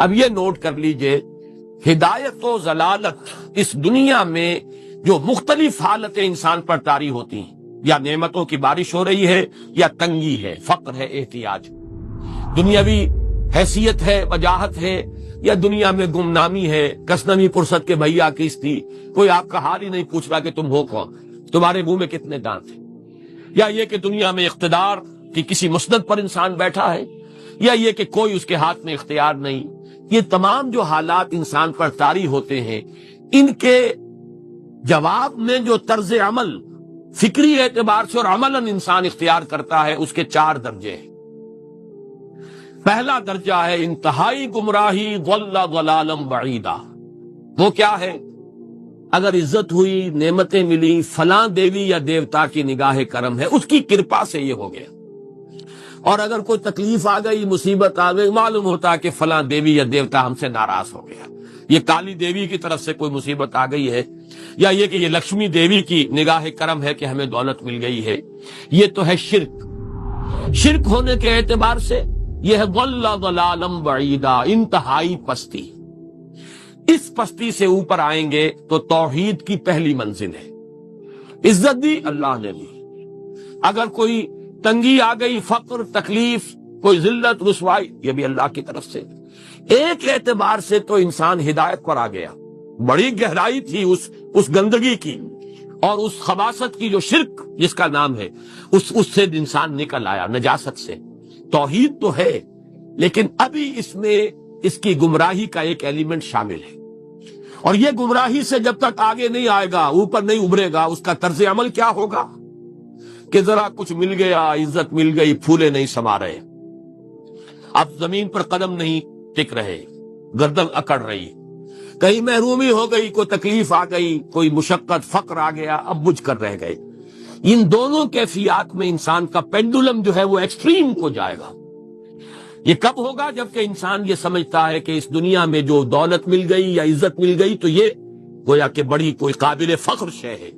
اب یہ نوٹ کر لیجئے، ہدایت و ضلالت اس دنیا میں جو مختلف حالتیں انسان پر طاری ہوتی ہیں، یا نعمتوں کی بارش ہو رہی ہے، یا تنگی ہے، فقر ہے، احتیاج، دنیاوی حیثیت ہے، وجاہت ہے، یا دنیا میں گمنامی ہے، کسنوی پرست کے بھیا کس تھی، کوئی آپ کا حال ہی نہیں پوچھ رہا کہ تم ہو کون، تمہارے منہ میں کتنے دانت ہیں، یا یہ کہ دنیا میں اقتدار کی کسی مسند پر انسان بیٹھا ہے، یا یہ کہ کوئی اس کے ہاتھ میں اختیار نہیں، یہ تمام جو حالات انسان پر طاری ہوتے ہیں، ان کے جواب میں جو طرز عمل فکری اعتبار سے اور عملاً انسان اختیار کرتا ہے، اس کے 4 درجے ہیں۔ پہلا درجہ ہے انتہائی گمراہی، ضل ضلالا بعیدا۔ وہ کیا ہے؟ اگر عزت ہوئی، نعمتیں ملی، فلاں دیوی یا دیوتا کی نگاہ کرم ہے، اس کی کرپا سے یہ ہو گیا، اور اگر کوئی تکلیف آ گئی، مصیبت آ گئی، معلوم ہوتا ہے کہ فلاں دیوی یا دیوتا ہم سے ناراض ہو گیا، یہ کالی دیوی کی طرف سے کوئی مصیبت آ گئی ہے، یا یہ کہ یہ لکشمی دیوی کی نگاہ کرم ہے کہ ہمیں دولت مل گئی ہے۔ یہ تو ہے شرک۔ شرک ہونے کے اعتبار سے یہ ہے ضل ضلالا بعیدا، انتہائی پستی۔ اس پستی سے اوپر آئیں گے تو توحید کی پہلی منزل ہے۔ عزت دی اللہ نے دی، اگر کوئی تنگی آ گئی، فقر، تکلیف، کوئی ذلت، رسوائی، یہ بھی اللہ کی طرف سے۔ ایک اعتبار سے تو انسان ہدایت پر آ گیا، بڑی گہرائی تھی اس گندگی کی اور اس خباثت کی جو شرک جس کا نام ہے، اس سے انسان نکل آیا، نجاست سے۔ توحید تو ہے، لیکن ابھی اس میں اس کی گمراہی کا ایک ایلیمنٹ شامل ہے، اور یہ گمراہی سے جب تک آگے نہیں آئے گا، اوپر نہیں ابھرے گا، اس کا طرز عمل کیا ہوگا کہ ذرا کچھ مل گیا، عزت مل گئی، پھولے نہیں سما رہے، اب زمین پر قدم نہیں ٹک رہے، گردن اکڑ رہی، کہیں محرومی ہو گئی، کوئی تکلیف آ گئی، کوئی مشقت، فقر آ گیا، اب بجھ کر رہ گئے۔ ان دونوں کیفیات میں انسان کا پینڈولم جو ہے وہ ایکسٹریم کو جائے گا۔ یہ کب ہوگا؟ جبکہ انسان یہ سمجھتا ہے کہ اس دنیا میں جو دولت مل گئی یا عزت مل گئی تو یہ گویا کہ بڑی کوئی قابل فخر شے ہے،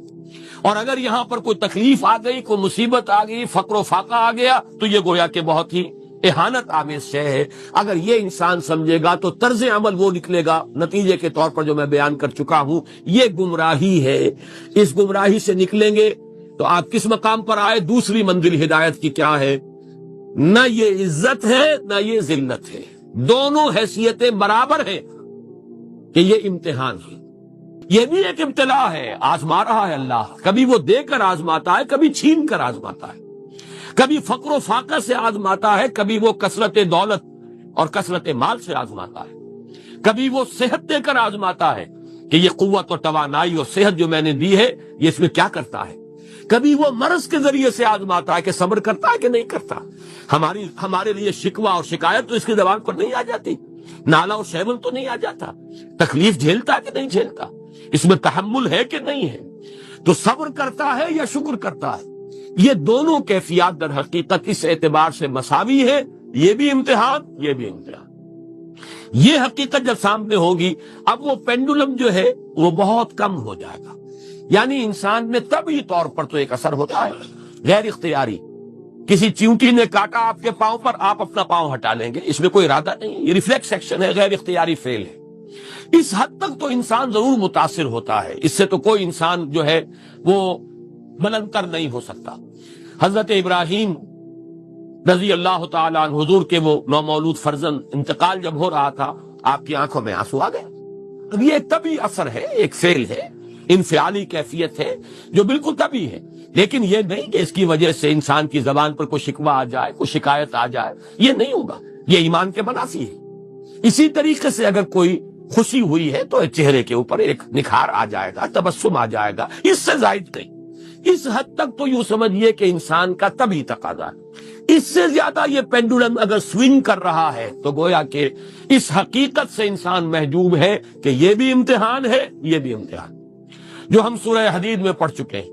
اور اگر یہاں پر کوئی تکلیف آ گئی، کوئی مصیبت آ گئی، فقر و فاقہ آ گیا تو یہ گویا کہ بہت ہی اہانت آمیز شے ہے۔ اگر یہ انسان سمجھے گا تو طرز عمل وہ نکلے گا نتیجے کے طور پر جو میں بیان کر چکا ہوں، یہ گمراہی ہے۔ اس گمراہی سے نکلیں گے تو آپ کس مقام پر آئے؟ دوسری منزل ہدایت کی کیا ہے؟ نہ یہ عزت ہے نہ یہ ذلت ہے، دونوں حیثیتیں برابر ہیں کہ یہ امتحان ہے، یہ بھی ایک ابتلا ہے، آزما رہا ہے اللہ، کبھی وہ دے کر آزماتا ہے، کبھی چھین کر آزماتا ہے، کبھی فقر و فاقہ سے آزماتا ہے، کبھی وہ کثرت دولت اور کثرت مال سے آزماتا ہے، کبھی وہ صحت دے کر آزماتا ہے کہ یہ قوت اور توانائی اور صحت جو میں نے دی ہے یہ اس میں کیا کرتا ہے، کبھی وہ مرض کے ذریعے سے آزماتا ہے کہ صبر کرتا ہے کہ نہیں کرتا۔ ہمارے لیے شکوہ اور شکایت تو اس کی زبان پر نہیں آ جاتی، نالا اور شیون تو نہیں آ جاتا، تکلیف جھیلتا ہے کہ نہیں جھیلتا، اس میں تحمل ہے کہ نہیں ہے، تو صبر کرتا ہے یا شکر کرتا ہے۔ یہ دونوں کیفیات در حقیقت اس اعتبار سے مساوی ہے، یہ بھی امتحان، یہ بھی امتحان۔ یہ حقیقت جب سامنے ہوگی، اب وہ پینڈولم جو ہے وہ بہت کم ہو جائے گا، یعنی انسان میں طبعی طور پر تو ایک اثر ہوتا ہے غیر اختیاری، کسی چیونٹی نے کاٹا آپ کے پاؤں پر، آپ اپنا پاؤں ہٹا لیں گے، اس میں کوئی ارادہ نہیں، یہ ریفلیکس ایکشن ہے، غیر اختیاری فعل ہے۔ اس حد تک تو انسان ضرور متاثر ہوتا ہے، اس سے تو کوئی انسان جو ہے وہ بلند تر نہیں ہو سکتا۔ حضرت ابراہیم رضی اللہ تعالیٰ عنہ، حضور کے وہ نومولود فرزند، انتقال جب ہو رہا تھا آپ کی آنکھوں میں آنسو آ گئے۔ اب یہ طبعی اثر ہے، ایک فعل ہے، انفعالی کیفیت ہے جو بالکل طبعی ہے، لیکن یہ نہیں کہ اس کی وجہ سے انسان کی زبان پر کوئی شکوہ آ جائے، کوئی شکایت آ جائے، یہ نہیں ہوگا، یہ ایمان کے منافی ہے۔ اسی طریقے سے اگر کوئی خوشی ہوئی ہے تو چہرے کے اوپر ایک نکھار آ جائے گا، تبسم آ جائے گا، اس سے زائد نہیں۔ اس حد تک تو یوں سمجھیے کہ انسان کا طبعی تقاضا ہے، اس سے زیادہ یہ پینڈولم اگر سوئنگ کر رہا ہے تو گویا کہ اس حقیقت سے انسان محجوب ہے کہ یہ بھی امتحان ہے، یہ بھی امتحان، جو ہم سورہ حدید میں پڑھ چکے ہیں۔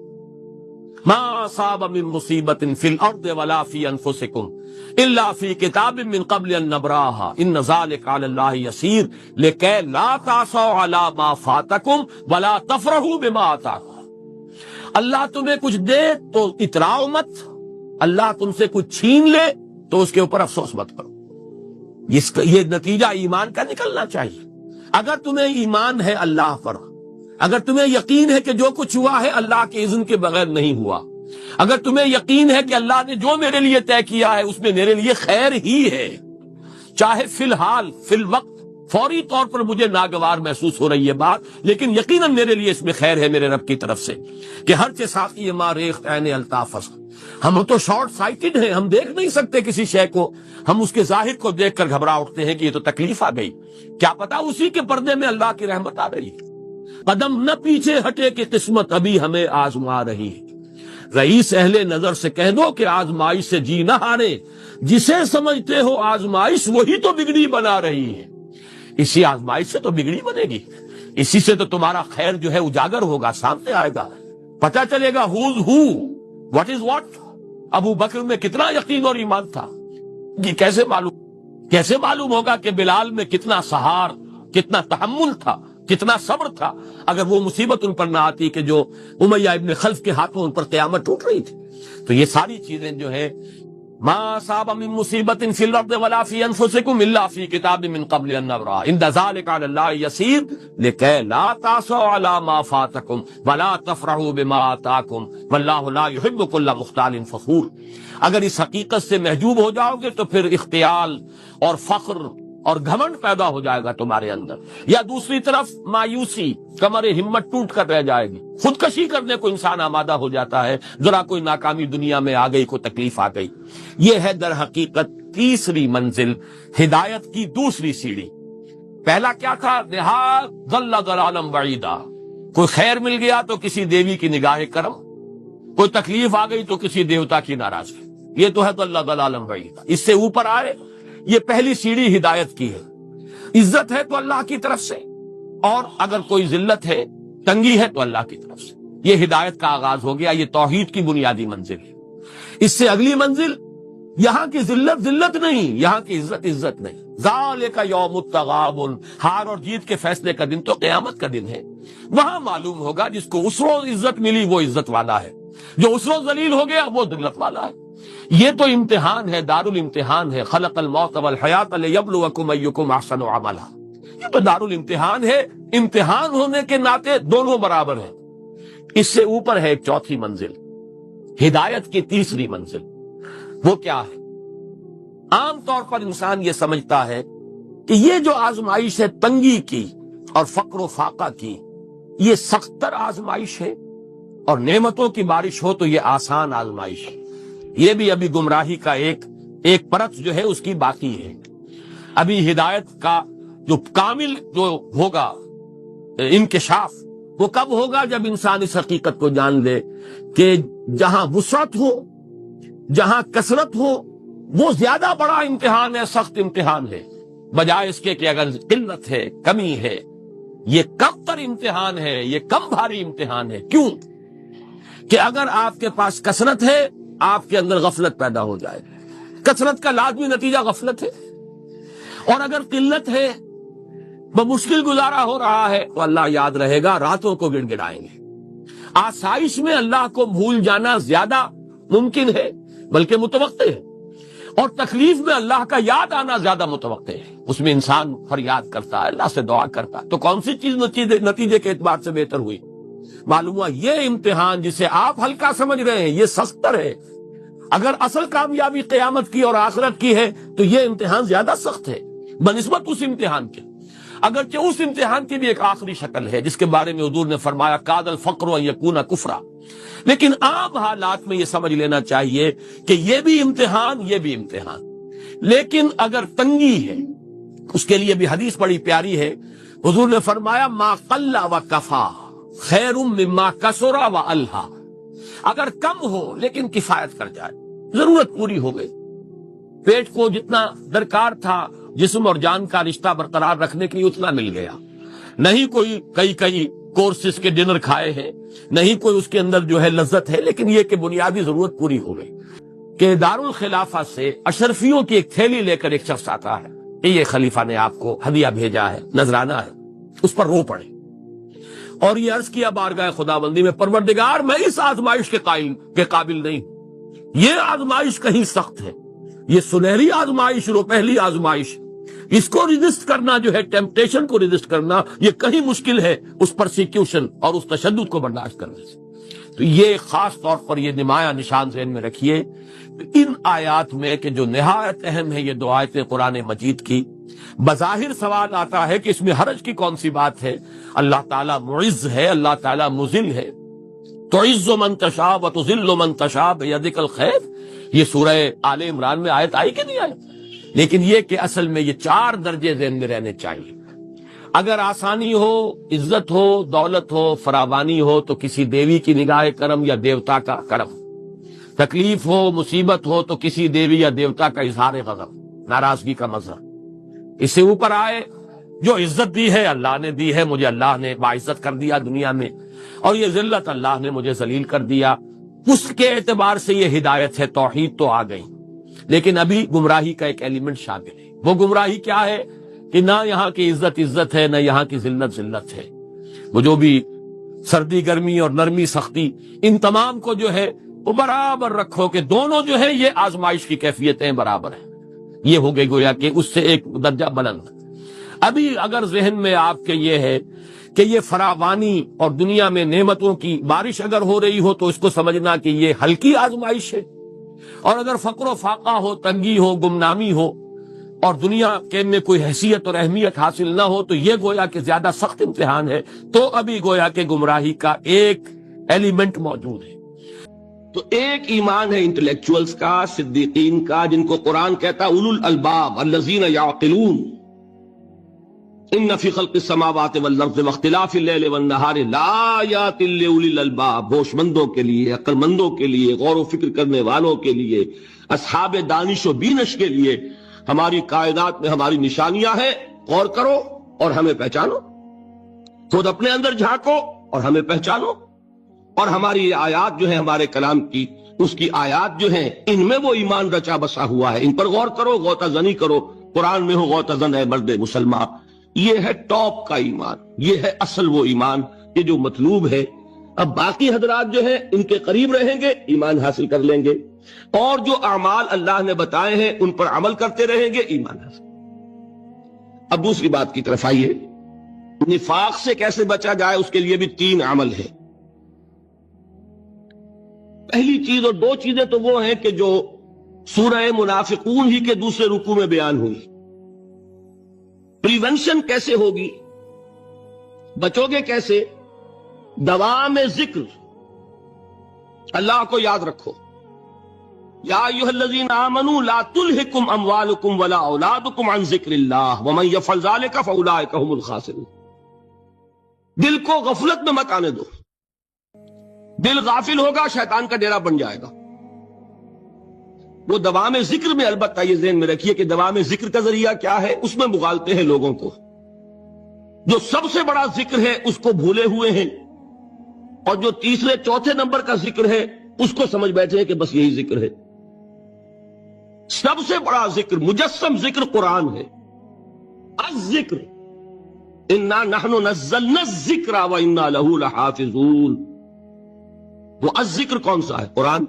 ما اصاب من مصیبت فی الارض ولا فی انفسکم الا فی کتاب من قبل ان نبراها ان ذلک علی اللہ یسیر لکی لا تعصوا علی ما فاتکم ولا تفرحوا بما آتاکم۔ اللہ تمہیں کچھ دے تو اتراؤ مت، اللہ تم سے کچھ چھین لے تو اس کے اوپر افسوس مت کرو۔ یہ نتیجہ ایمان کا نکلنا چاہیے. اگر تمہیں ایمان ہے اللہ پر، اگر تمہیں یقین ہے کہ جو کچھ ہوا ہے اللہ کے اذن کے بغیر نہیں ہوا، اگر تمہیں یقین ہے کہ اللہ نے جو میرے لیے طے کیا ہے اس میں میرے لیے خیر ہی ہے، چاہے فی الحال فی الوقت فوری طور پر مجھے ناگوار محسوس ہو رہی ہے بات، لیکن یقیناً میرے لیے اس میں خیر ہے میرے رب کی طرف سے، کہ ہر چیز ساقی ما ریخت عین الطافس. ہم تو شارٹ سائٹڈ ہیں، ہم دیکھ نہیں سکتے کسی شے کو، ہم اس کے ظاہر کو دیکھ کر گھبرا اٹھتے ہیں کہ یہ تو تکلیف آ گئی، کیا پتا اسی کے پردے میں اللہ کی رحمت آ رہی ہے. قدم نہ پیچھے ہٹے کہ قسمت ابھی ہمیں آزما رہی ہے. رئیس اہل نظر سے کہہ دو کہ آزمائش سے جی نہ ہارے، جسے سمجھتے ہو آزمائش وہی تو بگڑی بنا رہی ہے. اسی آزمائش سے تو بگڑی بنے گی، اسی سے تو تمہارا خیر جو ہے اجاگر ہوگا، سامنے آئے گا، پتہ چلے گا who's who, what is what. ابو بکر میں کتنا یقین اور ایمان تھا، یہ کیسے معلوم ہوگا کہ بلال میں کتنا سہار، کتنا تحمل تھا، کتنا صبر تھا، اگر وہ مصیبت ان پر نہ آتی کہ جو امیہ ابن خلف کے ہاتھوں ان پر قیامت ٹوٹ رہی تھی. تو یہ ساری چیزیں جو ہے ما اصاب من مصیبت فی الارض ولا فی انفسکم الا فی کتاب من قبل ان نبرأ ان ذلک علی اللہ یسیر لکی لا تأسوا علی ما فاتکم ولا تفرحوا بما آتاکم واللہ لا یحب کل مختال فخور. اگر اس حقیقت سے محجوب ہو جاؤ گے تو پھر اختیال اور فخر اور گھمنڈ پیدا ہو جائے گا تمہارے اندر، یا دوسری طرف مایوسی، کمر ہمت ٹوٹ کر رہ جائے گی، خودکشی کرنے کو انسان آمادہ ہو جاتا ہے ذرا کوئی ناکامی دنیا میں آ گئی، کوئی تکلیف آ گئی. یہ ہے در حقیقت تیسری منزل، ہدایت کی دوسری سیڑھی. پہلا کیا تھا؟ نہاد ضل ضلالا بعیدا. کوئی خیر مل گیا تو کسی دیوی کی نگاہ کرم، کوئی تکلیف آ گئی تو کسی دیوتا کی ناراضگی. یہ تو ہے ضل ضلالا بعیدا. اس سے اوپر آئے، یہ پہلی سیڑھی ہدایت کی ہے. عزت ہے تو اللہ کی طرف سے، اور اگر کوئی ذلت ہے، تنگی ہے تو اللہ کی طرف سے. یہ ہدایت کا آغاز ہو گیا، یہ توحید کی بنیادی منزل ہے. اس سے اگلی منزل، یہاں کی ذلت ذلت نہیں، یہاں کی عزت عزت نہیں. ذالک یوم التغابن، ہار اور جیت کے فیصلے کا دن تو قیامت کا دن ہے. وہاں معلوم ہوگا جس کو اس روز عزت ملی وہ عزت والا ہے، جو اس روز ذلیل ہو گیا وہ ذلت والا ہے. یہ تو امتحان ہے، دار الامتحان ہے. خلق الموت والحیات لیبلوکم ایکم احسن عملا. یہ تو دار الامتحان ہے، امتحان ہونے کے ناطے دونوں برابر ہیں. اس سے اوپر ہے ایک چوتھی منزل، ہدایت کی تیسری منزل. وہ کیا ہے؟ عام طور پر انسان یہ سمجھتا ہے کہ یہ جو آزمائش ہے تنگی کی اور فقر و فاقہ کی، یہ سخت تر آزمائش ہے، اور نعمتوں کی بارش ہو تو یہ آسان آزمائش ہے. یہ بھی ابھی گمراہی کا ایک پرت جو ہے اس کی باقی ہے. ابھی ہدایت کا جو کامل جو ہوگا انکشاف وہ کب ہوگا؟ جب انسان اس حقیقت کو جان لے کہ جہاں وسعت ہو، جہاں کثرت ہو، وہ زیادہ بڑا امتحان ہے، سخت امتحان ہے، بجائے اس کے کہ اگر قلت ہے، کمی ہے، یہ کم تر امتحان ہے، یہ کم بھاری امتحان ہے. کیوں کہ اگر آپ کے پاس کثرت ہے آپ کے اندر غفلت پیدا ہو جائے. کثرت کا لازمی نتیجہ غفلت ہے. اور اگر قلت ہے، بمشکل گزارا ہو رہا ہے، تو اللہ یاد رہے گا، راتوں کو گڑ گڑائیں گے. آسائش میں اللہ کو بھول جانا زیادہ ممکن ہے بلکہ متوقع ہے، اور تکلیف میں اللہ کا یاد آنا زیادہ متوقع ہے. اس میں انسان فریاد کرتا ہے، اللہ سے دعا کرتا ہے. تو کون سی چیز نتیجے کے اعتبار سے بہتر ہوئی؟ معلوم ہوا یہ امتحان جسے آپ ہلکا سمجھ رہے ہیں یہ سختر ہے. اگر اصل کامیابی قیامت کی اور آخرت کی ہے تو یہ امتحان زیادہ سخت ہے بنسبت اس امتحان کے. اگرچہ اس امتحان کی بھی ایک آخری شکل ہے جس کے بارے میں حضور نے فرمایا کاد الفقر ان یکون کفرا، لیکن عام حالات میں یہ سمجھ لینا چاہیے کہ یہ بھی امتحان، یہ بھی امتحان. لیکن اگر تنگی ہے، اس کے لیے بھی حدیث بڑی پیاری ہے. حضور نے فرمایا ما قل و کفا خیر مما کثر و الہا. اگر کم ہو لیکن کفایت کر جائے، ضرورت پوری ہو گئی، پیٹ کو جتنا درکار تھا جسم اور جان کا رشتہ برقرار رکھنے کے لیے اتنا مل گیا، نہیں کوئی کئی کورسز کے ڈنر کھائے ہیں، نہیں کوئی اس کے اندر جو ہے لذت ہے، لیکن یہ کہ بنیادی ضرورت پوری ہو گئی. کہ دارالخلافہ سے اشرفیوں کی ایک تھیلی لے کر ایک شخص آتا ہے کہ یہ خلیفہ نے آپ کو ہدیہ بھیجا ہے، نذرانہ ہے. اس پر رو پڑے اور یہ عرض کیا بارگاہ خداوندی میں، پروردگار میں اس آزمائش کے قابل نہیں ہوں. یہ آزمائش کہیں سخت ہے، یہ سنہری آزمائش، پہلی آزمائش اس کو ریزسٹ کرنا جو ہے، ٹیمپٹیشن کو ریزسٹ کرنا، یہ کہیں مشکل ہے اس پرسیکیوشن اور اس تشدد کو برداشت کرنے سے۔ تو یہ خاص طور پر یہ نمایاں نشان ذہن میں رکھیے، ان آیات میں کہ جو نہایت اہم ہے یہ دو آیتیں قرآن مجید کی، بظاہر سوال آتا ہے کہ اس میں حرج کی کون سی بات ہے؟ اللہ تعالیٰ معز ہے، اللہ تعالیٰ مذل ہے، تعز من تشاء وتذل من تشاء بیدک الخیر، یہ سورہ آل عمران میں آیت آئی کہ نہیں آئی؟ لیکن یہ کہ اصل میں یہ 4 درجے ذہن میں رہنے چاہیے۔ اگر آسانی ہو، عزت ہو، دولت ہو، فراوانی ہو تو کسی دیوی کی نگاہ کرم یا دیوتا کا کرم، تکلیف ہو، مصیبت ہو تو کسی دیوی یا دیوتا کا اظہار غضب، ناراضگی کا مظہر۔ اس سے اوپر آئے جو عزت دی ہے اللہ نے دی ہے، مجھے اللہ نے باعزت کر دیا دنیا میں، اور یہ ذلت اللہ نے مجھے ذلیل کر دیا، اس کے اعتبار سے یہ ہدایت ہے، توحید تو آ گئی، لیکن ابھی گمراہی کا ایک ایلیمنٹ شامل ہے۔ وہ گمراہی کیا ہے کہ نہ یہاں کی عزت عزت ہے، نہ یہاں کی ذلت ذلت ہے۔ وہ جو بھی سردی گرمی اور نرمی سختی، ان تمام کو جو ہے وہ برابر رکھو کہ دونوں جو ہے یہ آزمائش کی کیفیتیں برابر ہیں، یہ ہو گئی گویا کہ اس سے ایک درجہ بلند۔ ابھی اگر ذہن میں آپ کے یہ ہے کہ یہ فراوانی اور دنیا میں نعمتوں کی بارش اگر ہو رہی ہو تو اس کو سمجھنا کہ یہ ہلکی آزمائش ہے، اور اگر فقر و فاقہ ہو، تنگی ہو، گمنامی ہو، اور دنیا کے میں کوئی حیثیت اور اہمیت حاصل نہ ہو تو یہ گویا کہ زیادہ سخت امتحان ہے، تو ابھی گویا کہ گمراہی کا ایک ایلیمنٹ موجود ہے۔ تو ایک ایمان ہے انٹلیکچوئلز کا، صدیقین کا، جن کو قرآن کہتا ہے اولو الالباب الذین یعقلون، ان فی خلق السماوات والارض واختلاف اللیل والنہار لآیات لأولی الالباب، ہوش مندوں کے لیے، عقل مندوں کے لیے، غور و فکر کرنے والوں کے لیے، اصحاب دانش و بینش کے لیے ہماری کائنات میں ہماری نشانیاں ہیں، غور کرو اور ہمیں پہچانو، خود اپنے اندر جھانکو اور ہمیں پہچانو، اور ہماری یہ آیات جو ہیں ہمارے کلام کی، اس کی آیات جو ہیں ان میں وہ ایمان رچا بسا ہوا ہے، ان پر غور کرو، غوطہ زنی کرو، قرآن میں ہو غوطہ زن ہے مرد مسلمان۔ یہ ہے ٹاپ کا ایمان، یہ ہے اصل وہ ایمان، یہ جو مطلوب ہے۔ اب باقی حضرات جو ہیں ان کے قریب رہیں گے، ایمان حاصل کر لیں گے، اور جو اعمال اللہ نے بتائے ہیں ان پر عمل کرتے رہیں گے، ایمان حاصل۔ اب دوسری بات کی طرف آئیے، نفاق سے کیسے بچا جائے، اس کے لیے بھی 3 عمل ہیں۔ پہلی چیز، اور 2 چیزیں تو وہ ہیں کہ جو سورہ منافقون ہی کے دوسرے رکوع میں بیان ہوئی۔ پریونشن کیسے ہوگی، بچو گے کیسے؟ دوام ذکر، اللہ کو یاد رکھو۔ یا ایھا الذین آمنوا لا تلہکم اموالکم ولا اولادکم عن ذکر اللہ ومن یفعل ذلک فاولئک هم الخاسرون۔ دل کو غفلت میں مت آنے دو، دل غافل ہوگا شیطان کا ڈیرا بن جائے گا۔ وہ دوام ذکر میں، البتہ یہ ذہن میں رکھیے کہ دوام ذکر کا ذریعہ کیا ہے، اس میں مغالتے ہیں لوگوں کو۔ جو سب سے بڑا ذکر ہے اس کو بھولے ہوئے ہیں، اور جو تیسرے چوتھے نمبر کا ذکر ہے اس کو سمجھ بیٹھے ہیں کہ بس یہی ذکر ہے۔ سب سے بڑا ذکر، مجسم ذکر قرآن ہے۔ الذکر انا نحن نزلنا الذکر وانا لہ لحافظون۔ وہ الذکر کون سا ہے؟ قرآن۔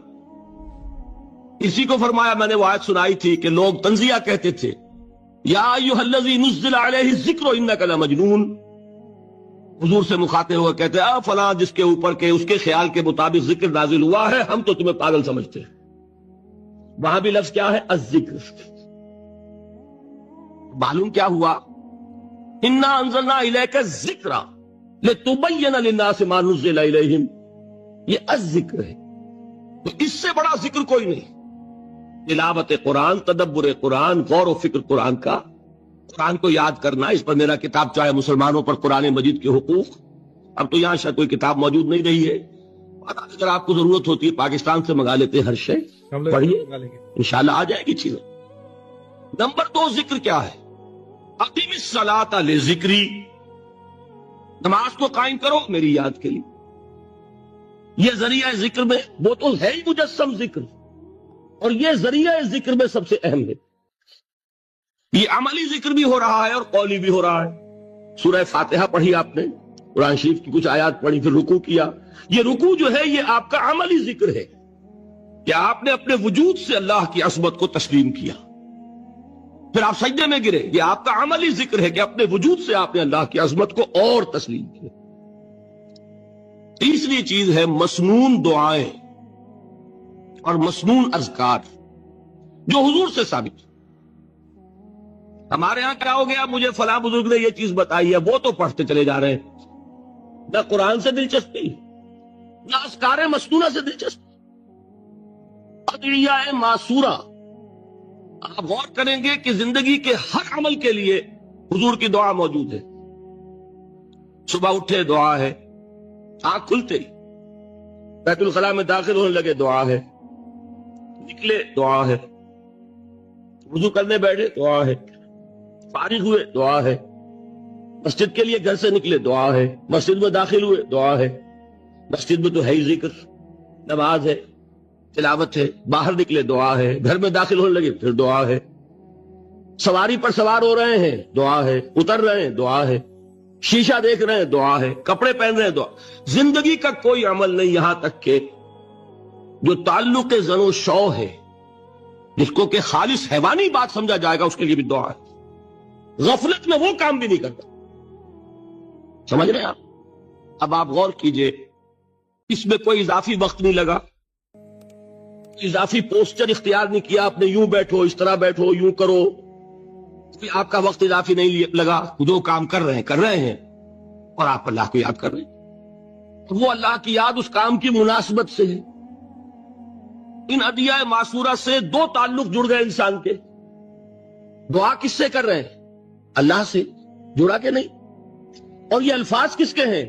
اسی کو فرمایا، میں نے وہ آیت سنائی تھی کہ لوگ تنزیہ کہتے تھے، یا ایھا الذی نزل علیہ الذکر انک لمجنون۔ حضور سے مخاطب ہوئے کہتے ہیں فلاں جس کے اوپر کے اس کے خیال کے مطابق ذکر نازل ہوا ہے، ہم تو تمہیں پاگل سمجھتے ہیں۔ وہاں بھی لفظ کیا ہے؟ الذکر۔ معلوم کیا ہوا؟ انا انزلنا الیک الذکر لتبین للناس ما نزل الیہم، یہ الذکر ہے۔ تو اس سے بڑا ذکر کوئی نہیں۔ تلاوت قرآن، تدبر قرآن، غور و فکر قرآن کا، قرآن کو یاد کرنا۔ اس پر میرا کتاب چاہے مسلمانوں پر قرآن مجید کے حقوق، اب تو یہاں شاید کوئی کتاب موجود نہیں رہی ہے، اگر آپ کو ضرورت ہوتی ہے پاکستان سے منگا لیتے ہیں، ہر شے پڑھیے، انشاءاللہ آ جائے گی چیزیں۔ نمبر 2 ذکر کیا ہے؟ اقیم الصلاۃ لذکری، نماز کو قائم کرو میری یاد کے لیے۔ یہ ذریعہ ذکر میں، وہ تو ہے ہی مجسم ذکر، اور یہ ذریعہ ذکر میں سب سے اہم ہے۔ یہ عملی ذکر بھی ہو رہا ہے اور قولی بھی ہو رہا ہے۔ سورہ فاتحہ پڑھی آپ نے، قرآن شریف کی کچھ آیات پڑھی، پھر رکوع کیا۔ یہ رکوع جو ہے یہ آپ کا عملی ذکر ہے کہ آپ نے اپنے وجود سے اللہ کی عظمت کو تسلیم کیا۔ پھر آپ سجدے میں گرے، یہ آپ کا عملی ذکر ہے کہ اپنے وجود سے آپ نے اللہ کی عظمت کو اور تسلیم کیا۔ تیسری چیز ہے مسنون دعائیں اور مسنون اذکار جو حضور سے ثابت۔ ہمارے ہاں کیا ہو گیا، مجھے فلاں بزرگ نے یہ چیز بتائی ہے، وہ تو پڑھتے چلے جا رہے ہیں، نہ قرآن سے دلچسپی نہ اذکار مسنونہ سے دلچسپی، ادعیہ معصورہ۔ آپ غور کریں گے کہ زندگی کے ہر عمل کے لیے حضور کی دعا موجود ہے۔ صبح اٹھے دعا ہے، آنکھ کھلتے ہی بیت الخلاء میں داخل ہونے لگے دعا ہے، نکلے دعا ہے، وضو کرنے بیٹھے دعا ہے، فارغ ہوئے دعا ہے، مسجد کے لیے گھر سے نکلے دعا ہے، مسجد میں داخل ہوئے دعا ہے، مسجد میں تو ہے ہی ذکر، نماز ہے، تلاوت ہے، باہر نکلے دعا ہے، گھر میں داخل ہونے لگے پھر دعا ہے، سواری پر سوار ہو رہے ہیں دعا ہے، اتر رہے ہیں دعا ہے، شیشہ دیکھ رہے ہیں دعا ہے، کپڑے پہن رہے ہیں دعا۔ زندگی کا کوئی عمل نہیں یہاں تک کہ جو تعلق زن و شو ہے، جس کو کہ خالص حیوانی بات سمجھا جائے گا، اس کے لیے بھی دعا ہے۔ غفلت میں وہ کام بھی نہیں کرتا، سمجھ رہے ہیں آپ؟ اب آپ غور کیجئے، اس میں کوئی اضافی وقت نہیں لگا، اضافی پوسچر اختیار نہیں کیا، آپ نے یوں بیٹھو، اس طرح بیٹھو، یوں کرو، کوئی آپ کا وقت اضافی نہیں لگا، جو کام کر رہے ہیں اور آپ اللہ کو یاد کر رہے ہیں۔ وہ اللہ کی یاد اس کام کی مناسبت سے ہے۔ ان ادعیہ معصورہ سے دو تعلق جڑ گئے انسان کے۔ دعا کس سے کر رہے ہیں؟ اللہ سے، جڑا کہ نہیں؟ اور یہ الفاظ کس کے ہیں؟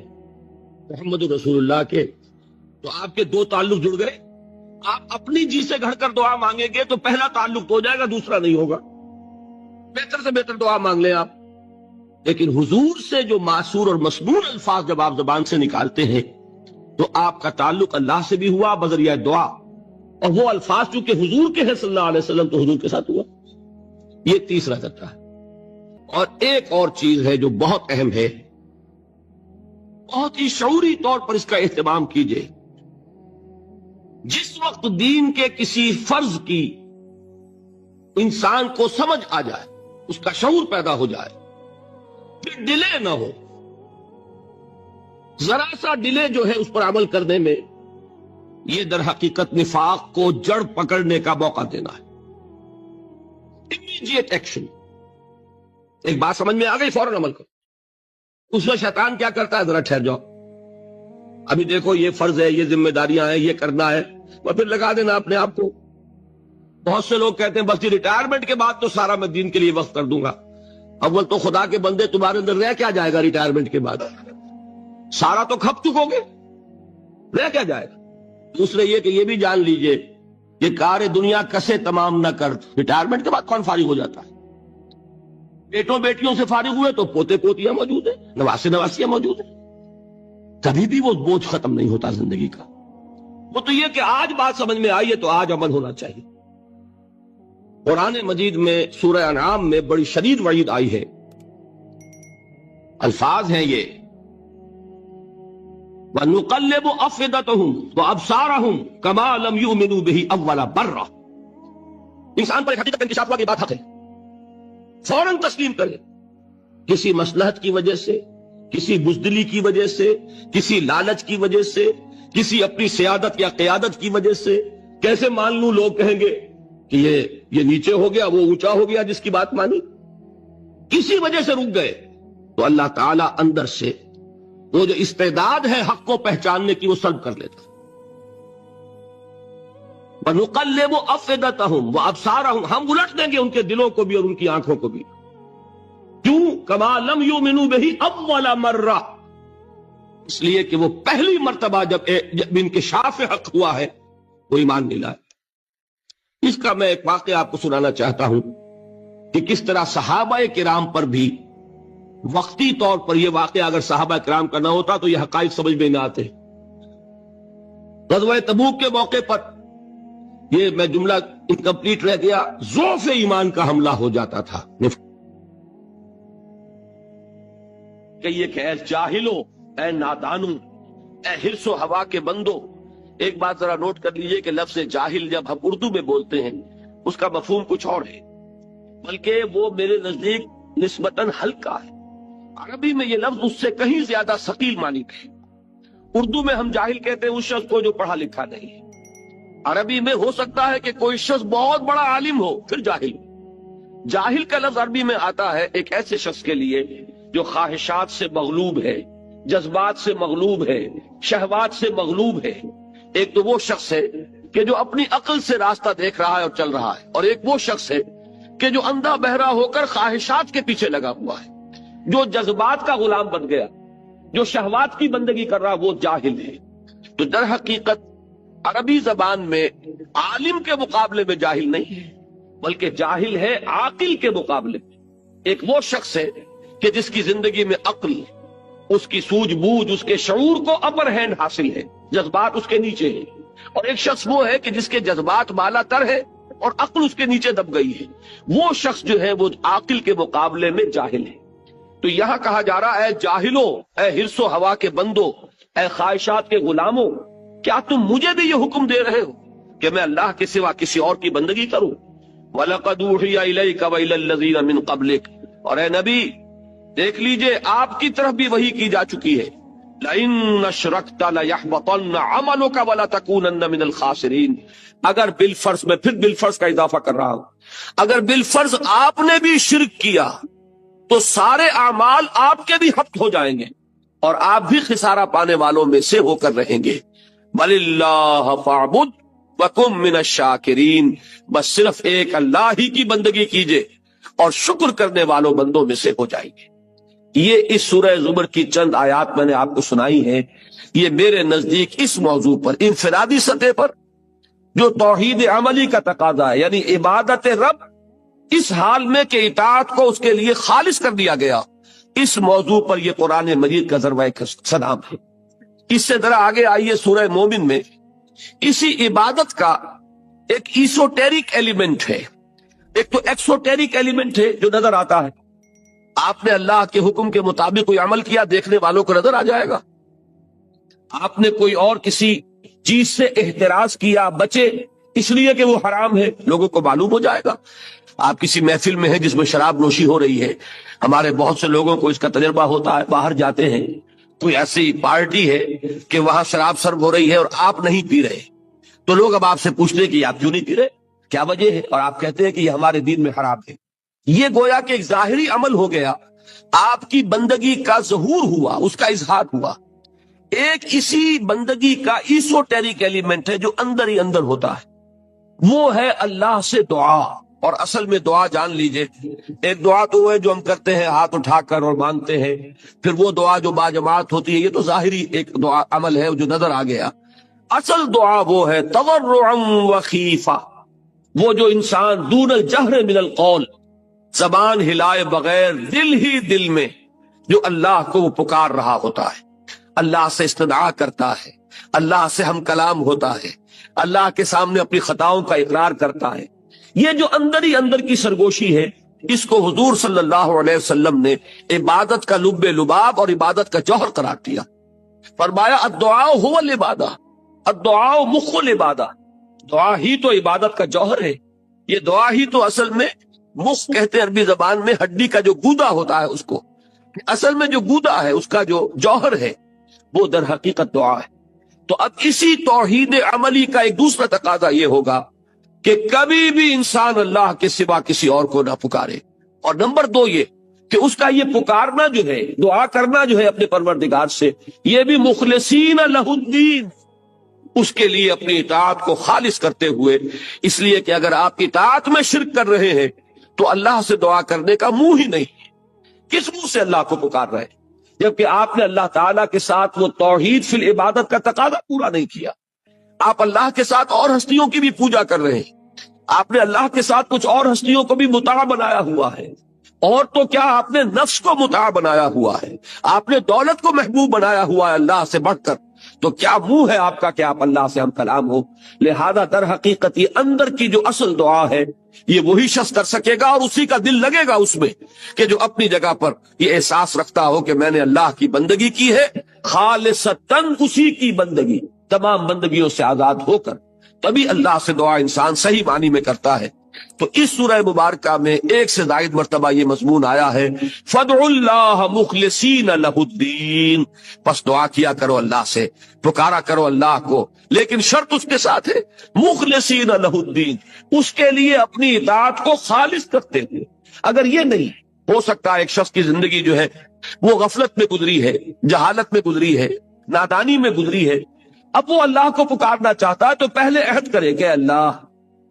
محمد رسول اللہ کے۔ تو آپ کے دو تعلق جڑ گئے۔ آپ اپنی جی سے گھڑ کر دعا مانگیں گے تو پہلا تعلق تو ہو جائے گا، دوسرا نہیں ہوگا۔ بہتر سے بہتر دعا مانگ لیں آپ، لیکن حضور سے جو معصور اور مسنون الفاظ جب آپ زبان سے نکالتے ہیں تو آپ کا تعلق اللہ سے بھی ہوا بذریعہ دعا، اور وہ الفاظ چونکہ حضور کے ہیں صلی اللہ علیہ وسلم تو حضور کے ساتھ ہوا۔ یہ تیسرا درجہ ہے۔ اور ایک اور چیز ہے جو بہت اہم ہے، بہت ہی شعوری طور پر اس کا اہتمام کیجئے۔ جس وقت دین کے کسی فرض کی انسان کو سمجھ آ جائے، اس کا شعور پیدا ہو جائے، پھر ڈیلے نہ ہو۔ ذرا سا ڈیلے جو ہے اس پر عمل کرنے میں، یہ در حقیقت نفاق کو جڑ پکڑنے کا موقع دینا ہے۔ امیڈیٹ ایکشن، ایک بات سمجھ میں آ گئی، فوراً عمل کرو۔ اس میں شیطان کیا کرتا ہے؟ ذرا ٹھہر جاؤ، ابھی دیکھو یہ فرض ہے، یہ ذمہ داریاں ہیں، یہ کرنا ہے، اور پھر لگا دینا اپنے آپ کو۔ بہت سے لوگ کہتے ہیں بس یہ ریٹائرمنٹ کے بعد تو سارا میں دین کے لیے وقت کر دوں گا۔ اول تو خدا کے بندے تمہارے اندر رہ کیا جائے گا ریٹائرمنٹ کے بعد؟ سارا تو کھپ چکو گے، رہ کیا جائے گا؟ دوسرے یہ کہ یہ بھی جان لیجئے کہ کار دنیا کسے تمام نہ کر، ریٹائرمنٹ کے بعد کون فارغ ہو جاتا ہے؟ بیٹوں بیٹیوں سے فارغ ہوئے تو پوتے پوتیاں موجود ہیں، نواسے نواسیاں موجود ہیں، کبھی بھی وہ بوجھ ختم نہیں ہوتا زندگی کا۔ وہ تو یہ کہ آج بات سمجھ میں آئی ہے تو آج عمل ہونا چاہیے۔ قرآن مجید میں سورہ انعام میں بڑی شدید وعید آئی ہے، الفاظ ہیں یہ، وَنُقَلِّبُ أَفْئِدَتَهُمْ وَأَبْصَارَهُمْ كَمَا لَمْ يُؤْمِنُوا بِهِ أَوَّلَ مَرَّةٍ۔ انسان پر ایک حقیقت انکشاف ہوا کہ بات حق ہے، فوراً تسلیم کرے۔ کسی مصلحت کی وجہ سے، کسی بزدلی کی وجہ سے، کسی لالچ کی وجہ سے، کسی اپنی سیادت یا قیادت کی وجہ سے کیسے مان لوں؟ لوگ کہیں گے کہ یہ نیچے ہو گیا، وہ اونچا ہو گیا جس کی بات مانی، کسی وجہ سے رک گئے تو اللہ تعالیٰ اندر سے وہ جو استعداد ہے حق کو پہچاننے کی وہ سلب کر لیتا۔ وَنُقَلِّبُ أَفْئِدَتَهُمْ وَأَبْصَارَهُمْ، ہم الٹ دیں گے ان کے دلوں کو بھی اور ان کی آنکھوں کو بھی۔ کیوں؟ كَمَا لَمْ يُؤْمِنُوا بِهِ أَوَّلَ مَرَّةٍ، اس لیے کہ وہ پہلی مرتبہ جب انکشاف حق ہوا ہے وہ ایمان نہیں لائے۔ اس کا میں ایک واقعہ آپ کو سنانا چاہتا ہوں کہ کس طرح صحابہ کرام پر بھی وقتی طور پر یہ واقعہ اگر صحابہ کرام کا نہ ہوتا تو یہ حقائق سمجھ میں نہ آتے۔ غزوہ تبوک کے موقع پر یہ میں جملہ انکمپلیٹ رہ گیا، ضعف ایمان کا حملہ ہو جاتا تھا۔ کہیے کہ اے جاہلو، اے نادانو، اے حرص و ہوا کے بندو۔ ایک بات ذرا نوٹ کر لیجئے کہ لفظ جاہل جب ہم اردو میں بولتے ہیں اس کا مفہوم کچھ اور ہے، بلکہ وہ میرے نزدیک نسبتاً ہلکا ہے۔ عربی میں یہ لفظ اس سے کہیں زیادہ ثقیل معنی ہے۔ اردو میں ہم جاہل کہتے ہیں اس شخص کو جو پڑھا لکھا نہیں ہے۔ عربی میں ہو سکتا ہے کہ کوئی شخص بہت بڑا عالم ہو پھر جاہل ہو۔ جاہل کا لفظ عربی میں آتا ہے ایک ایسے شخص کے لیے جو خواہشات سے مغلوب ہے، جذبات سے مغلوب ہے، شہوات سے مغلوب ہے۔ ایک تو وہ شخص ہے کہ جو اپنی عقل سے راستہ دیکھ رہا ہے اور چل رہا ہے، اور ایک وہ شخص ہے کہ جو اندھا بہرا ہو کر خواہشات کے پیچھے لگا ہوا ہے، جو جذبات کا غلام بن گیا، جو شہوات کی بندگی کر رہا، وہ جاہل ہے۔ تو در حقیقت عربی زبان میں عالم کے مقابلے میں جاہل نہیں ہے، بلکہ جاہل ہے عاقل کے مقابلے میں۔ ایک وہ شخص ہے کہ جس کی زندگی میں عقل، اس کی سوجھ بوجھ، اس کے شعور کو اپر ہینڈ حاصل ہے، جذبات اس کے نیچے ہیں۔ اور ایک شخص وہ ہے کہ جس کے جذبات بالا تر ہے اور عقل اس کے نیچے دب گئی ہے۔ وہ شخص جو ہے وہ عاقل کے مقابلے میں جاہل ہے۔ تو یہاں کہا جا رہا ہے اے جاہلو، اے حرص و ہوا کے بندو، اے خواہشات کے غلاموں، کیا تم مجھے بھی یہ حکم دے رہے ہو کہ میں اللہ کے سوا کسی اور کی بندگی کروں؟ وَلَقَدْ أُوحِيَ إِلَيْكَ وَإِلَى الَّذِينَ مِن قَبْلِكَ، اور اے نبی دیکھ لیجئے آپ کی طرف بھی وحی کی جا چکی ہے، لَإِنَّ أَشْرَكْتَ لَيَحْبَطَنَّ عَمَلُكَ وَلَتَكُونَنَّ مِنَ الْخَاسِرِينَ۔ اگر بالفرض، میں پھر بالفرض کا اضافہ کر رہا ہوں، اگر بالفرض آپ نے بھی شرک کیا تو سارے اعمال آپ کے بھی حبط ہو جائیں گے اور آپ بھی خسارہ پانے والوں میں سے ہو کر رہیں گے۔ بَلِ اللَّهَ فَاعْبُدْ وَكُن مِّنَ الشَّاكِرِينَ، بس صرف ایک اللہ ہی کی بندگی کیجئے اور شکر کرنے والوں بندوں میں سے ہو جائیں گے۔ یہ اس سورہ زمر کی چند آیات میں نے آپ کو سنائی ہیں۔ یہ میرے نزدیک اس موضوع پر انفرادی سطح پر جو توحید عملی کا تقاضا ہے، یعنی عبادت رب اس حال میں کہ اطاعت کو اس کے لیے خالص کر دیا گیا، اس موضوع پر یہ قرآن مجید کا ذروہ سلام ہے۔ اس سے ذرا آگے آئیے، سورہ مومن میں اسی عبادت کا ایک ایسوٹیرک ایلیمنٹ ہے، ایک تو ایکسوٹیرک ایلیمنٹ ہے جو نظر آتا ہے۔ آپ نے اللہ کے حکم کے مطابق کوئی عمل کیا، دیکھنے والوں کو نظر آ جائے گا۔ آپ نے کوئی اور کسی چیز سے احتراز کیا، بچے اس لیے کہ وہ حرام ہے، لوگوں کو معلوم ہو جائے گا۔ آپ کسی محفل میں ہیں جس میں شراب نوشی ہو رہی ہے، ہمارے بہت سے لوگوں کو اس کا تجربہ ہوتا ہے، باہر جاتے ہیں، کوئی ایسی پارٹی ہے کہ وہاں شراب سرو ہو رہی ہے اور آپ نہیں پی رہے، تو لوگ اب آپ سے پوچھتے ہیں کہ آپ کیوں نہیں پی رہے، کیا وجہ ہے، اور آپ کہتے ہیں کہ یہ ہمارے دین میں حرام ہے۔ یہ گویا کہ ایک ظاہری عمل ہو گیا، آپ کی بندگی کا ظہور ہوا، اس کا اظہار ہوا۔ ایک اسی بندگی کا ایسوٹیرک ایلیمنٹ ہے جو اندر ہی اندر ہوتا ہے، وہ ہے اللہ سے دعا۔ اور اصل میں دعا جان لیجئے، ایک دعا تو وہ ہے جو ہم کرتے ہیں ہاتھ اٹھا کر اور مانگتے ہیں، پھر وہ دعا جو باجماعت ہوتی ہے، یہ تو ظاہری ایک دعا عمل ہے جو نظر آ گیا۔ اصل دعا وہ ہے تضرعا وخیفہ، وہ جو انسان دون الجہر من القول، زبان ہلائے بغیر دل ہی دل میں جو اللہ کو وہ پکار رہا ہوتا ہے، اللہ سے استدعا کرتا ہے، اللہ سے ہم کلام ہوتا ہے، اللہ کے سامنے اپنی خطاؤں کا اقرار کرتا ہے۔ یہ جو اندر ہی اندر کی سرگوشی ہے، اس کو حضور صلی اللہ علیہ وسلم نے عبادت کا لب لباب اور عبادت کا جوہر قرار دیا۔ فرمایا الدعاء هو العبادہ، الدعاء مخ العبادہ، دعا ہی تو عبادت کا جوہر ہے۔ یہ دعا ہی تو اصل میں، مخ کہتے ہیں عربی زبان میں ہڈی کا جو گودا ہوتا ہے اس کو، اصل میں جو گودا ہے اس کا جو جوہر ہے وہ در حقیقت دعا ہے۔ تو اب اسی توحید عملی کا ایک دوسرا تقاضا یہ ہوگا کہ کبھی بھی انسان اللہ کے سوا کسی اور کو نہ پکارے، اور نمبر دو یہ کہ اس کا یہ پکارنا جو ہے، دعا کرنا جو ہے اپنے پروردگار سے، یہ بھی مخلصین لہ الدین، اس کے لیے اپنی اطاعت کو خالص کرتے ہوئے، اس لیے کہ اگر آپ اطاعت میں شرک کر رہے ہیں تو اللہ سے دعا کرنے کا منہ ہی نہیں، کس منہ سے اللہ کو پکار رہے ہیں، جبکہ آپ نے اللہ تعالیٰ کے ساتھ وہ توحید فی العبادت کا تقاضا پورا نہیں کیا۔ آپ اللہ کے ساتھ اور ہستیوں کی بھی پوجا کر رہے ہیں، آپ نے اللہ کے ساتھ کچھ اور ہستیوں کو بھی مطاع بنایا ہوا ہے، اور تو کیا آپ نے نفس کو مطاع بنایا ہوا ہے، آپ نے دولت کو محبوب بنایا ہوا ہے اللہ سے بڑھ کر، تو کیا منہ ہے آپ کا کہ آپ اللہ سے ہم کلام ہو۔ لہذا در حقیقت یہ اندر کی جو اصل دعا ہے یہ وہی شخص کر سکے گا، اور اسی کا دل لگے گا اس میں کہ جو اپنی جگہ پر یہ احساس رکھتا ہو کہ میں نے اللہ کی بندگی کی ہے خالصتاً، اسی کی بندگی تمام بندگیوں سے آزاد ہو کر، تبھی اللہ سے دعا انسان صحیح معنی میں کرتا ہے۔ تو اس سورہ مبارکہ میں ایک سے زائد مرتبہ یہ مضمون آیا ہے، فَادْعُوا اللَّهَ مُخْلِصِينَ لَهُ الدِّينَ، پس دعا کیا کرو اللہ سے، پکارا کرو اللہ کو، لیکن شرط اس کے ساتھ ہے مخلصین لہ الدین، اس کے لیے اپنی اطاعت کو خالص کرتے ہوئے۔ اگر یہ نہیں ہو سکتا، ایک شخص کی زندگی جو ہے وہ غفلت میں گزری ہے، جہالت میں گزری ہے، نادانی میں گزری ہے، اب وہ اللہ کو پکارنا چاہتا ہے تو پہلے عہد کرے کہ اللہ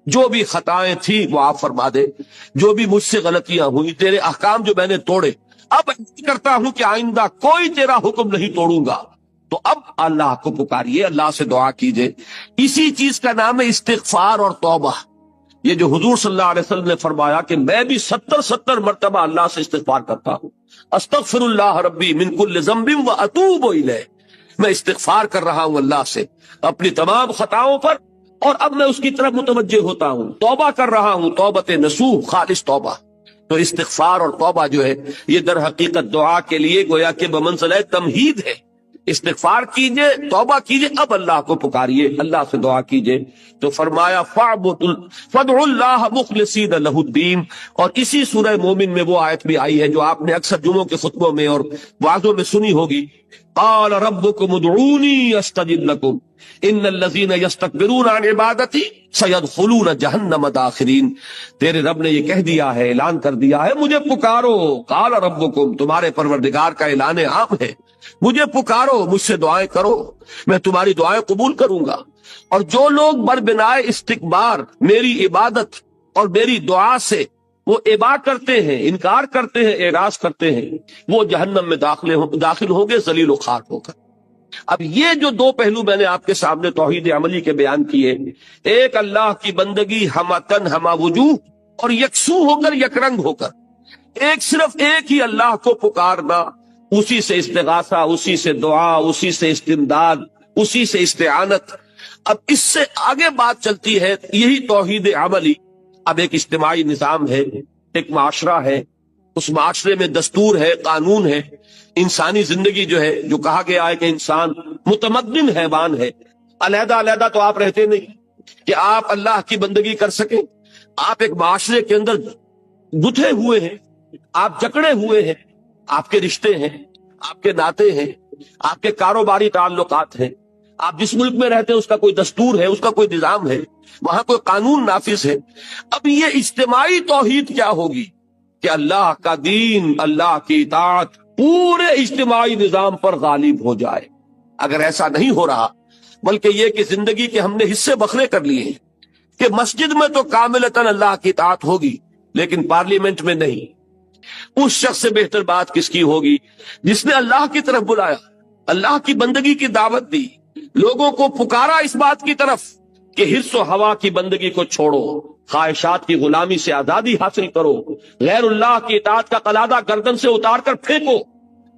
جو بھی خطائیں تھی وہ آپ فرما دے، جو بھی مجھ سے غلطیاں ہوئی، تیرے احکام جو میں نے توڑے، اب عہد کرتا ہوں کہ آئندہ کوئی تیرا حکم نہیں توڑوں گا۔ تو اب اللہ کو پکاریے، اللہ سے دعا کیجئے۔ اسی چیز کا نام ہے استغفار اور توبہ۔ یہ جو حضور صلی اللہ علیہ وسلم نے فرمایا کہ میں بھی 70 مرتبہ اللہ سے استغفار کرتا ہوں، استغفر اللہ ربی من کل ذنب واتوب الیہ، میں استغفار کر رہا ہوں اللہ سے اپنی تمام خطاؤں پر، اور اب میں اس کی طرف متوجہ ہوتا ہوں، توبہ کر رہا ہوں، توبت نصوح، خالص توبہ۔ تو استغفار اور توبہ جو ہے یہ در حقیقت دعا کے لیے گویا کہ بمنزلہ تمہید ہے۔ استغفار کیجئے، توبہ کیجئے، اب اللہ کو پکاریے، اللہ سے دعا کیجئے۔ تو فرمایا فَادْعُوا اللَّهَ مُخْلِصِينَ لَهُ الدِّينَ، اور اسی سورہ مومن میں وہ آیت بھی آئی ہے جو آپ نے اکثر جمعوں کے خطبوں میں اور وعظوں میں سنی ہوگی، قال ربكم ادعوني استجب لكم ان الذين يستكبرون عن عبادتي سيدخلون جہنم داخرین۔ تیرے رب نے یہ کہہ دیا ہے، اعلان کر دیا ہے، مجھے پکارو۔ قال ربكم، تمہارے پروردگار کا اعلان عام ہے، مجھے پکارو، مجھ سے دعائیں کرو، میں تمہاری دعائیں قبول کروں گا۔ اور جو لوگ بربنائے استکبار میری عبادت اور میری دعا سے وہ ابا کرتے ہیں، انکار کرتے ہیں، اعراض کرتے ہیں، وہ جہنم میں داخل ہوں گے ذلیل و خوار ہو کر۔ اب یہ جو دو پہلو میں نے آپ کے سامنے توحید عملی کے بیان کیے، ایک اللہ کی بندگی ہمہ تن ہمہ وجوہ اور یکسو ہو کر، یک رنگ ہو کر، ایک صرف ایک ہی اللہ کو پکارنا، اسی سے استغاثہ، اسی سے دعا، اسی سے استمداد، اسی سے استعانت۔ اب اس سے آگے بات چلتی ہے، یہی توحید عملی اب ایک اجتماعی نظام ہے، ایک معاشرہ ہے، اس معاشرے میں دستور ہے، قانون ہے، انسانی زندگی جو ہے، جو کہا گیا ہے کہ انسان متمدن حیوان ہے، علیحدہ علیحدہ تو آپ رہتے نہیں کہ آپ اللہ کی بندگی کر سکیں، آپ ایک معاشرے کے اندر گتھے ہوئے ہیں، آپ جکڑے ہوئے ہیں، آپ کے رشتے ہیں، آپ کے ناطے ہیں، آپ کے کاروباری تعلقات ہیں، آپ جس ملک میں رہتے ہیں اس کا کوئی دستور ہے، اس کا کوئی نظام ہے، وہاں کوئی قانون نافذ ہے۔ اب یہ اجتماعی توحید کیا ہوگی کہ اللہ کا دین، اللہ کی اطاعت پورے اجتماعی نظام پر غالب ہو جائے۔ اگر ایسا نہیں ہو رہا، بلکہ یہ کہ زندگی کے ہم نے حصے بکھرے کر لیے ہیں کہ مسجد میں تو کاملتاً اللہ کی اطاعت ہوگی لیکن پارلیمنٹ میں نہیں، اس شخص سے بہتر بات کس کی ہوگی جس نے اللہ کی طرف بلایا، اللہ کی بندگی کی دعوت دی، لوگوں کو پکارا اس بات کی طرف کہ حرص و ہوا کی بندگی کو چھوڑو، خواہشات کی غلامی سے آزادی حاصل کرو، غیر اللہ کی اطاعت کا قلادہ گردن سے اتار کر پھینکو،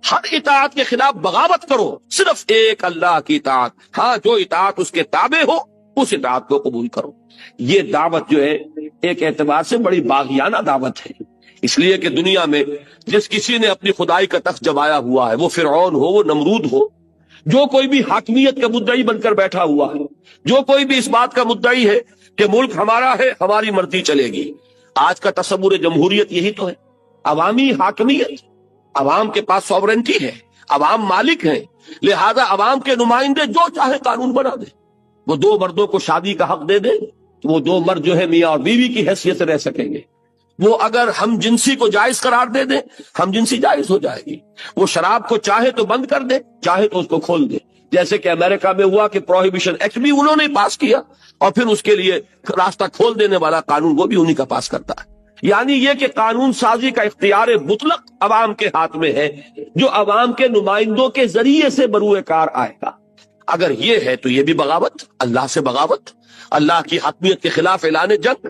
ہر اطاعت کے خلاف بغاوت کرو، صرف ایک اللہ کی اطاعت، ہاں جو اطاعت اس کے تابع ہو اس اطاعت کو قبول کرو۔ یہ دعوت جو ہے ایک اعتبار سے بڑی باغیانہ دعوت ہے، اس لیے کہ دنیا میں جس کسی نے اپنی خدائی کا تخت جمایا ہوا ہے، وہ فرعون ہو، وہ نمرود ہو، جو کوئی بھی حاکمیت کا مدعی بن کر بیٹھا ہوا ہے، جو کوئی بھی اس بات کا مدعی ہے کہ ملک ہمارا ہے، ہماری مرضی چلے گی۔ آج کا تصور جمہوریت یہی تو ہے، عوامی حاکمیت، عوام کے پاس سوورنٹی ہے، عوام مالک ہیں، لہذا عوام کے نمائندے جو چاہے قانون بنا دے۔ وہ دو مردوں کو شادی کا حق دے دے تو وہ دو مرد جو ہے میاں اور بیوی کی حیثیت سے رہ سکیں گے۔ وہ اگر ہم جنسی کو جائز قرار دے دیں، ہم جنسی جائز ہو جائے گی۔ وہ شراب کو چاہے تو بند کر دے، چاہے تو اس کو کھول دے، جیسے کہ امریکہ میں ہوا کہ پروہیبیشن ایکٹ بھی انہوں نے پاس کیا اور پھر اس کے لیے راستہ کھول دینے والا قانون وہ بھی انہی کا پاس کرتا ہے۔ یعنی یہ کہ قانون سازی کا اختیار مطلق عوام کے ہاتھ میں ہے، جو عوام کے نمائندوں کے ذریعے سے بروئے کار آئے گا۔ اگر یہ ہے تو یہ بھی بغاوت، اللہ سے بغاوت، اللہ کی حاکمیت کے خلاف اعلان جنگ۔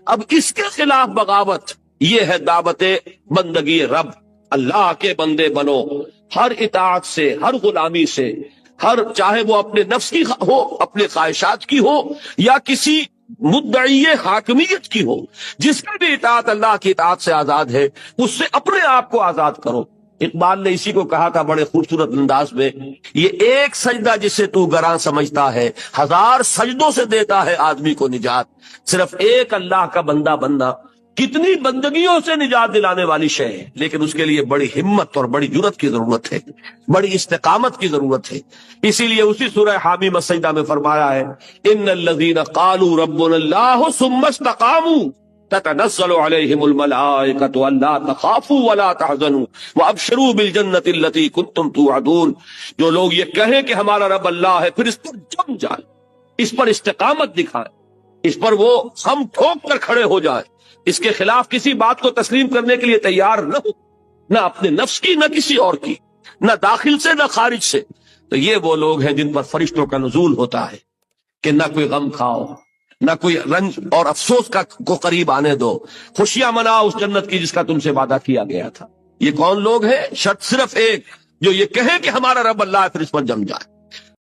اب اس کے خلاف بغاوت یہ ہے دعوت بندگی رب، اللہ کے بندے بنو، ہر اطاعت سے، ہر غلامی سے، ہر چاہے وہ اپنے نفس کی ہو، اپنے خواہشات کی ہو یا کسی مدعی حاکمیت کی ہو، جس کی بھی اطاعت اللہ کی اطاعت سے آزاد ہے، اس سے اپنے آپ کو آزاد کرو۔ اقبال نے اسی کو کہا تھا بڑے خوبصورت انداز میں، یہ ایک سجدہ جسے تو گراں سمجھتا ہے، ہزار سجدوں سے دیتا ہے آدمی کو نجات۔ صرف ایک اللہ کا بندہ بننا کتنی بندگیوں سے نجات دلانے والی شے ہے، لیکن اس کے لیے بڑی ہمت اور بڑی جرت کی ضرورت ہے، بڑی استقامت کی ضرورت ہے۔ اسی لیے اسی سورہ حامیم السجدہ میں فرمایا ہے ان الذین قالوا ربنا اللہ ثم استقاموا تتنزل علیہم الملائکۃ الا تخافوا ولا تحزنوا وابشروا بالجنۃ التی کنتم توعدون۔ جو لوگ یہ کہیں کہ ہمارا رب اللہ ہے، پھر اس پر جم جائیں، اس پر استقامت دکھائیں، اس پر وہ ہم ٹھوک کر کھڑے ہو جائیں، اس کے خلاف کسی بات کو تسلیم کرنے کے لیے تیار نہ ہو، نہ اپنے نفس کی، نہ کسی اور کی، نہ داخل سے نہ خارج سے۔ تو یہ وہ لوگ ہیں جن پر فرشتوں کا نزول ہوتا ہے کہ نہ کوئی غم کھاؤ، نہ کوئی رنج اور افسوس کو قریب آنے دو، خوشیاں مناؤ اس جنت کی جس کا تم سے وعدہ کیا گیا تھا۔ یہ کون لوگ ہیں؟ شرط صرف ایک، جو یہ کہیں کہ ہمارا رب اللہ ہے، پھر اس پر جم جائے۔